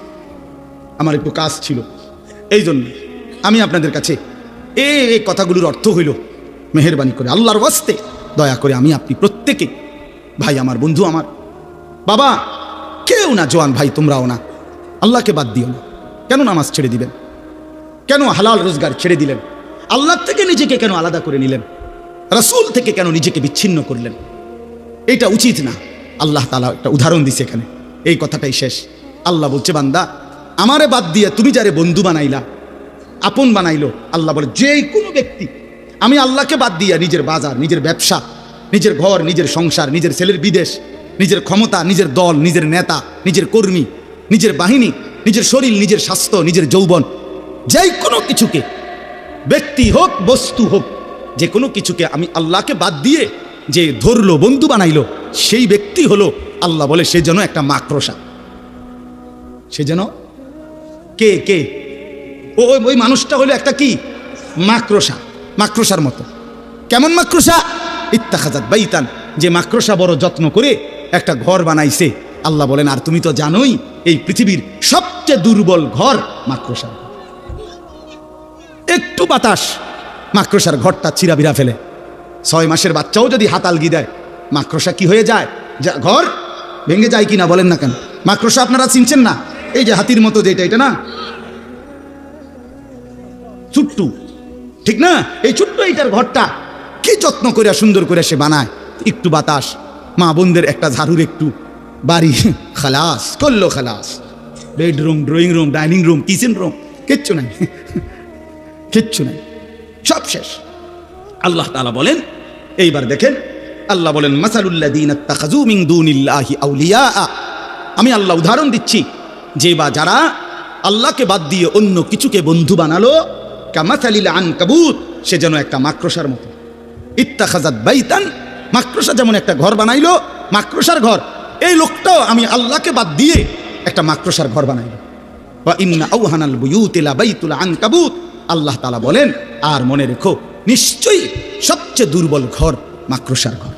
আমার একটু কাজ ছিল, এই জন্য আমি আপনাদের কাছে এই কথাগুলোর অর্থ হইল মেহেরবানি করে আল্লাহর ওয়াস্তে দয়া করে আমি আপনি প্রত্যেকে, ভাই আমার, বন্ধু আমার, বাবা, কেউ কেউ না জোয়ান ভাই, তোমরাও না, আল্লাহকে বাদ দিও না। কেন নামাজ ছেড়ে দিবেন? কেন হালাল রোজগার ছেড়ে দিলেন? আল্লাহ থেকে নিজেকে কেন আলাদা করে নিলেন? রাসূল থেকে কেন নিজেকে বিচ্ছিন্ন করলেন? এটা উচিত না। আল্লাহ তাআলা একটা উদাহরণ দিছে এখানে, এই কথাটাই শেষ। আল্লাহ বলছে, বান্দা আমারে বাদ দিয়ে তুমি যারে বন্ধু বানাইলা, আপন বানাইলো, আল্লাহ বলে যে কোনো ব্যক্তি আমি আল্লাহকে বাদ দিয়া নিজের বাজার, নিজের ব্যবসা, নিজের ঘর, নিজের সংসার, নিজের ছেলের বিদেশ, নিজের ক্ষমতা, নিজের দল, নিজের নেতা, নিজের কর্মী, নিজের বাহিনী, নিজের শরীর, নিজের স্বাস্থ্য, নিজের যৌবন, যে কোনো কিছুকে, ব্যক্তি হোক বস্তু হোক, যে কোনো কিছুকে আমি আল্লাহকে বাদ দিয়ে যে ধরলো, বন্ধু বানাইলো, সেই ব্যক্তি হলো, আল্লাহ বলে সে যেন একটা মাকড়সা। সে যেন কে কে ওই মানুষটা হলো একটা কি? মাকড়সা, মাকড়সার মতো। কেমন মাকড়সা? ইত্তাখাযাত বাইতান, যে মাকড়সা বড় যত্ন করে একটা ঘর বানাইছে। আল্লাহ বলেন আর তুমি তো জানোই এই পৃথিবীর সবচেয়ে দুর্বল ঘর মাকড়সা। একটু বাতাস মাকড়সার ঘরটা চিরাবিরা ফেলে। 6 মাসের বাচ্চাও যদি হাতালগি দেয়, মাকড়সা কি হয়ে যায়? ঘর ভেঙে যায় কিনা বলেন না কেন? মাকড়সা আপনারা চিনছেন না? এই যে হাতির মতো যেটা, এটা না ছোট্টু, ঠিক না? এই ছোট্ট এইটার ঘরটা কি যত্ন করে সুন্দর করে সে বানায়। একটু বাতাস, মা বোনদের একটা ঝাড়ুর একটু বাড়ি, খালাস করলো, খালাস। Bedroom, drawing room, dining room, kitchen room, কিচ্ছু নাই, কিচ্ছু নাই, সব শেষ। আল্লাহ তাআলা বলেন, এইবার দেখেন, আল্লাহ বলেন মাসালুল্লাযীনা ইত্তাখাযু মিন দুনিল্লাহি আউলিয়া, আমি আল্লাহ উদাহরণ দিচ্ছি যে বা যারা আল্লাহকে বাদ দিয়ে অন্য কিছুকে বন্ধু বানালো, কামাসালিল আনকাবুত, সে যেন একটা মাকড়সার মতো। ইত্তাখাযাত বাইতান, মাকড়সা যেমন একটা ঘর বানাইলো, মাকড়সার ঘর। এই লোকটাও আমি আল্লাহকে বাদ দিয়ে একটা মাকড়সার ঘর বানাইলো। ওয়া ইন্না আওহানাল বুয়ুতি লা বাইতুল আনকাবুত, আল্লাহ তাআলা বলেন আর মনে রেখো নিশ্চয়ই সবচেয়ে দুর্বল ঘর মাকড়সার ঘর।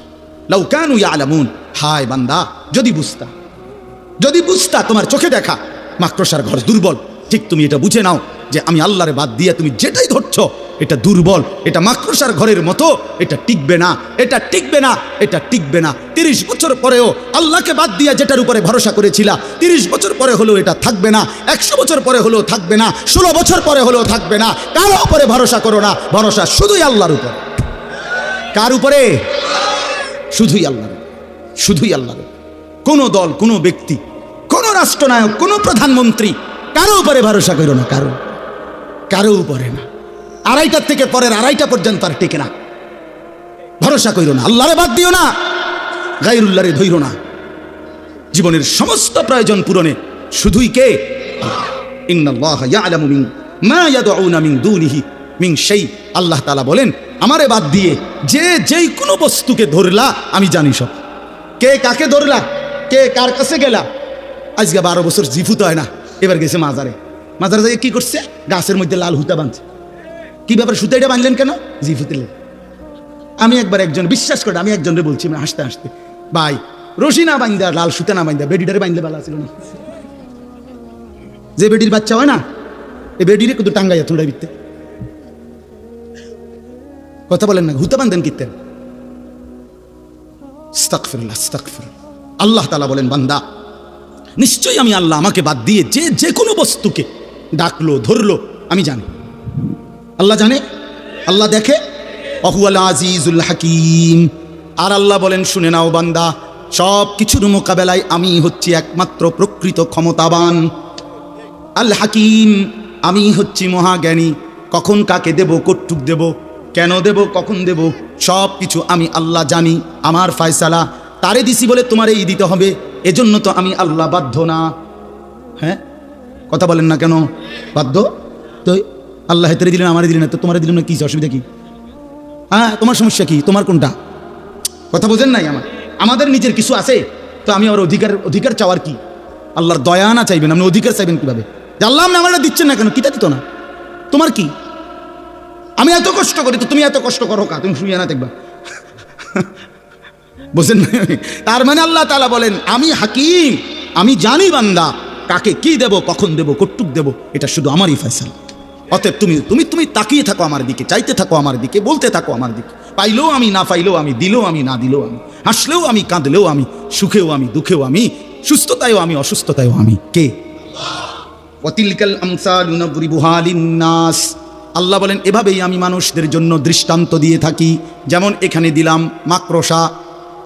লাউ কানু ইয়ালামুন, হায় বান্দা যদি বুঝতা, যদি বুঝতা, তোমার চোখে দেখা মাকড়সার ঘর দুর্বল, ঠিক তুমি এটা বুঝে নাও যে আমি আল্লাহরে বাদ দিয়ে তুমি যেটাই ধরছো এটা দুর্বল, এটা মাকড়সার ঘরের মতো, এটা টিকবে না, এটা টিকবে না, এটা টিকবে না। 30 বছর পরেও আল্লাহকে বাদ দিয়ে যেটার উপরে ভরসা করেছিলা, 30 বছর পরে হলেও এটা থাকবে না, 100 বছর পরে হলেও থাকবে না, 16 বছর পরে হলেও থাকবে না। কারো উপরে ভরসা করো না, ভরসা শুধুই আল্লাহর উপর। কার উপরে? শুধুই আল্লাহর, শুধুই আল্লাহর। কোন দল, কোন ব্যক্তি, কোন রাষ্ট্রনায়ক, কোন প্রধানমন্ত্রী, কারো উপরে ভরসা করো না, কারো, কারো উপরে না। 2:30 থেকে পরের 2:30 পর্যন্ত আর টেকে না। ভরসা করো না, আল্লাহরে বাদ দিও না, গায়রুল্লাহরে ধইরো না। জীবনের সমস্ত প্রয়োজন পূরণে শুধুই কে? ইন্নাল্লাহা ইয়ালামু মা ইয়াদউনা মিন দুনিহি মিন শাই। আল্লাহ তাআলা বলেন আমারে বাদ দিয়ে যেই কোনো বস্তুকে ধরলা আমি জানি সব। কে কাকে ধরলা, কে কার কাছে গেলা। আজকে 12 বছর জিফুত হয় না, এবার গেছে মাজারে। মাজারে যাই কি করছে? গাছের মধ্যে লাল হুতা বাঁধছে। কি ব্যাপার, সুতাইটা বাঁধলেন কেন? জিফুতিলে। আমি একবার একজন, বিশ্বাস করে আমি একজনরে বলছি হাসতে হাসতে, ভাই রশি না বাঁধা, লাল সুতা না বাঁধা, বেডিটারে বাঁধলে ভালো ছিল না? যে বেডির বাচ্চা হয় না, এই বেডিরে কত টাঙ্গাইয়া তুড়া বিতে কথা বলেন না, হুতা বাঁধেন কিতেন। আস্তাগফিরুল্লাহ, আস্তাগফিরুল্লাহ। আল্লাহ তাআলা বলেন বান্দা নিশ্চয়ই আমি আল্লাহ আমাকে বাদ দিয়ে যে কোনো বস্তুকে ডাকলো, ধরলো আমি জানি। আল্লাহ জানে, আল্লাহ দেখে। ওয়াহুয়াল আজিজুল হাকিম। আর আল্লাহ বলেন শুনে নাও বান্দা, সব কিছুর মোকাবেলায় আমি হচ্ছি একমাত্র প্রকৃত ক্ষমতাবান। আল হাকিম, আমি হচ্ছি মহাজ্ঞানী। কখন কাকে দেব, কটুক দেব, কেন দেব, কখন দেব, সব কিছু আমি আল্লাহ জানি। আমার ফয়সালা তারে দিছি বলে তোমার এই দিতে হবে, এজন্য তো আমি আল্লাহ বাধ্য না। হ্যাঁ, কথা বলেন না কেন? বাধ্য তো আল্লাহ হেতরে দিলেন, আমারে দিলেন না, তো তোমারে দিলেন না, কি অসুবিধা কি? হ্যাঁ, তোমার সমস্যা কি? তোমার কোনটা? কথা বোঝেন নাই? আমাদের নিজের কিছু আছে তো আমি আমার অধিকার চাওয়ার কি? আল্লাহর দয়া না চাইবেন, আপনি অধিকার চাইবেন কিভাবে? যে আল্লাহ আপনি আমারটা দিচ্ছেন না কেন? কিটা দিত না? তোমার কি? আমি এত কষ্ট করি তো তুমি এত কষ্ট করো কা? তুমি শুয়ে না দেখবা, বুঝেন না? তার মানে আল্লাহ তাআলা বলেন আমি হাকিম, আমি জানি বান্দা কাকে কি দেব, কখন দেব, কটুক দেব, এটা শুধু আমারই ফয়সালা। অতএব তুমি তুমি তুমি তাকিয়ে থাকো আমার দিকে, চাইতে থাকো আমার দিকে, বলতে থাকো আমার দিকে, পাইলেও আমি, না পাইলেও আমি, দিলেও আমি, না দিলেও আমি, হাসলেও আমি, কাঁদলেও আমি, সুখেও আমি, দুঃখেও আমি, সুস্থতায়ও আমি, অসুস্থতায়ও আমি। কে? ওয়াতিলকাল আমসালু নাদরিবুহা লিন্নাস। আল্লাহ বলেন এভাবেই আমি মানুষদের জন্য দৃষ্টান্ত দিয়ে থাকি। যেমন এখানে দিলাম মাকড়সা।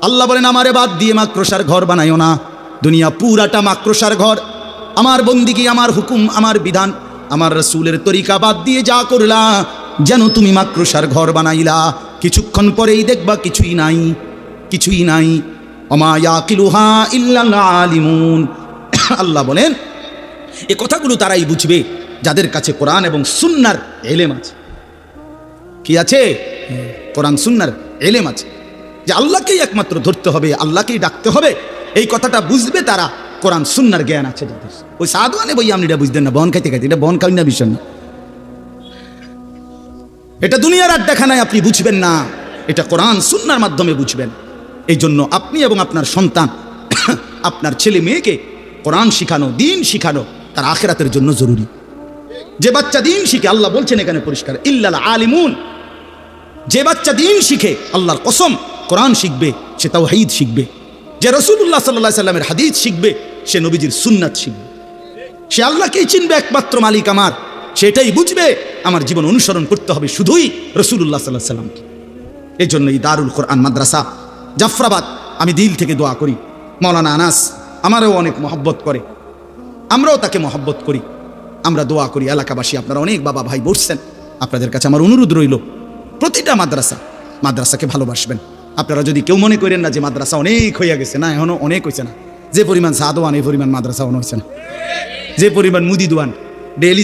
আল্লাহ বলেন আমারে বাদ দিয়ে মাকড়সার ঘর বানাইও না। দুনিয়া পুরাটা মাকড়সার ঘর। আমার বন্দিগি, আমার হুকুম, আমার বিধান, আমার রাসূলের তরিকা বাদ দিয়ে যা করলা, যেন তুমি মাকড়সার ঘর বানাইলা। কিছুক্ষণ পরেই দেখবা কিছুই নাই, কিছুই নাই। ওমা ইয়াকিলুহা ইল্লাল আলিমুন। আল্লাহ বলেন এ কথাগুলো তারাই বুঝবে যাদের কাছে কোরআন এবং সুন্নাহর ইলম আছে। কি আছে? কোরআন সুন্নাহর ইলম আছে, যে আল্লাহকেই একমাত্র ধরতে হবে, আল্লাহকেই ডাকতে হবে। এই কথাটা বুঝবে তারা, কোরআন সুন্নাহর জ্ঞান আছে যাদের। ওই সাধুয়ানে বই আপনি এটা বুঝতেন না, বন খাইতে খাইতে, এটা বন খাই না বিষয় না। এটা দুনিয়ার আড্ডাখানায় আপনি বুঝবেন না, এটা কোরআন সুন্নাহর মাধ্যমে বুঝবেন। এই জন্য আপনি এবং আপনার সন্তান, আপনার ছেলে মেয়েকে কোরআন শিখানো, দিন শিখানো তার আখিরাতের জন্য জরুরি। যে বাচ্চা দিন শিখে, আল্লাহ বলছেন এখানে পরিষ্কার, ইল্লাল আলিমুন, যে বাচ্চা দিন শিখে, আল্লাহর কসম, কোরআন শিখবে, সে তাওহীদ শিখবে। যে রাসূলুল্লাহ সাল্লাল্লাহু আলাইহি সাল্লামের হাদিস শিখবে, সে নবীজির সুন্নাত শিখবে। সে আল্লাহকেই চিনবে, একমাত্র মালিক আমার, সেটাই বুঝবে আমার জীবন অনুসরণ করতে হবে শুধুই রাসূলুল্লাহ সাল্লাল্লাহু আলাইহি সাল্লামকে। এই জন্য এই দারুল কোরআন মাদ্রাসা জাফরাবাদ, আমি দিল থেকে দোয়া করি। মাওলানা আনাস আমারও অনেক মহব্বত করে, আমরাও তাকে মহব্বত করি। আমরা দোয়া করি, এলাকাবাসী আপনারা অনেক বাবা ভাই বসছেন, আপনাদের কাছে আমার অনুরোধ রইল, প্রতিটা মাদ্রাসাকে ভালোবাসবেন। আপনারা যদি কেউ মনে করেন না যে মাদ্রাসা অনেক হইয়া গেছে, না, এখনো অনেক হয়েছে না। যে পরিমাণ সাদওয়ান, এই পরিমাণ মাদ্রাসা হয়েছে না। যে পরিমাণ মুদি দোয়ান ডেইলি